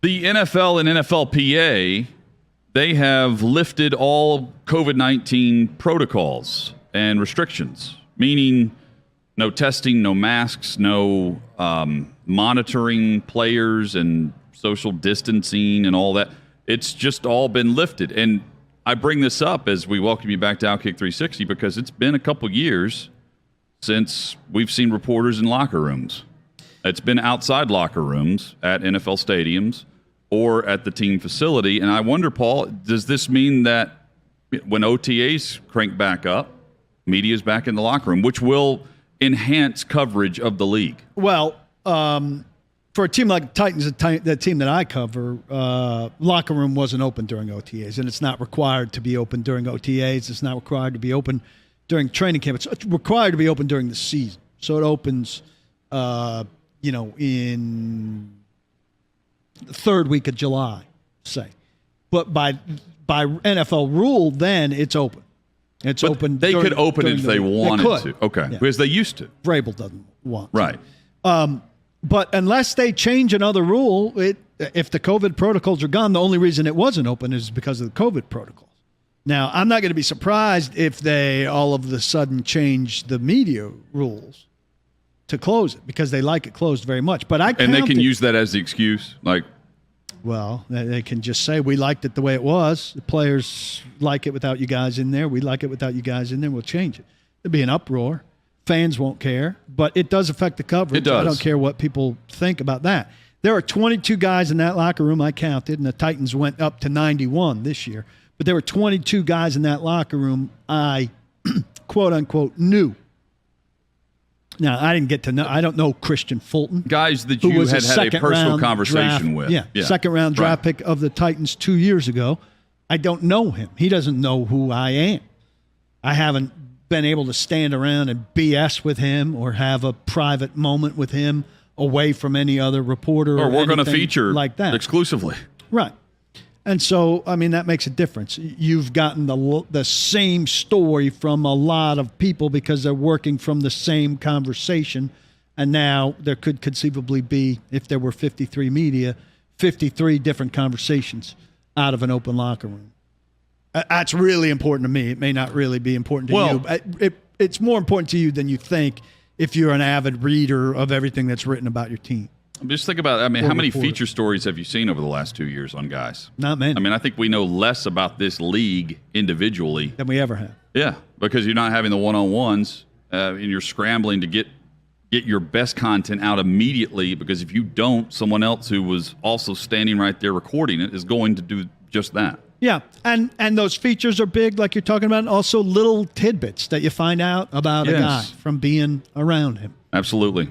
The NFL and NFLPA, they have lifted all COVID-19 protocols and restrictions, meaning no testing, no masks, no monitoring players and social distancing and all that. It's just all been lifted. And I bring this up as we welcome you back to Outkick 360 because it's been a couple years since we've seen reporters in locker rooms. It's been outside locker rooms at NFL stadiums or at the team facility. And I wonder, Paul, does this mean that when OTAs crank back up, media's back in the locker room, which will enhance coverage of the league? Well, for a team like Titans, the team that I cover, locker room wasn't open during OTAs, and it's not required to be open during OTAs. It's not required to be open during training camp. It's required to be open during the season. So it opens, in the third week of July, say. But by NFL rule, then it's open. It's but open. They could open it if they wanted to. Okay, yeah. Because they used to. Vrabel doesn't want to. Right. But unless they change another rule, if the COVID protocols are gone, the only reason it wasn't open is because of the COVID protocols. Now, I'm not going to be surprised if they all of a sudden change the media rules to close it because they like it closed very much. But and they can use that as the excuse, Well, they can just say, we liked it the way it was. The players like it without you guys in there. We like it without you guys in there. We'll change it. There'll be an uproar. Fans won't care. But it does affect the coverage. It does. I don't care what people think about that. There are 22 guys in that locker room I counted, and the Titans went up to 91 this year. But there were 22 guys in that locker room I, quote-unquote, knew. Now, I didn't get to know. I don't know Christian Fulton. Guys that you had a personal conversation with. Yeah, second-round draft pick of the Titans 2 years ago. I don't know him. He doesn't know who I am. I haven't been able to stand around and BS with him or have a private moment with him away from any other reporter or we're going to feature like that exclusively. Right. And so, I mean, that makes a difference. You've gotten the same story from a lot of people because they're working from the same conversation. And now there could conceivably be, if there were 53 media, 53 different conversations out of an open locker room. That's really important to me. It may not really be important to you. It's more important to you than you think if you're an avid reader of everything that's written about your team. Just think about it. How many feature stories have you seen over the last 2 years on guys? Not many. I think we know less about this league individually than we ever have. Yeah, because you're not having the one-on-ones, and you're scrambling to get your best content out immediately, because if you don't, someone else who was also standing right there recording it is going to do just that. Yeah, and those features are big, like you're talking about, and also little tidbits that you find out about a guy from being around him. Absolutely.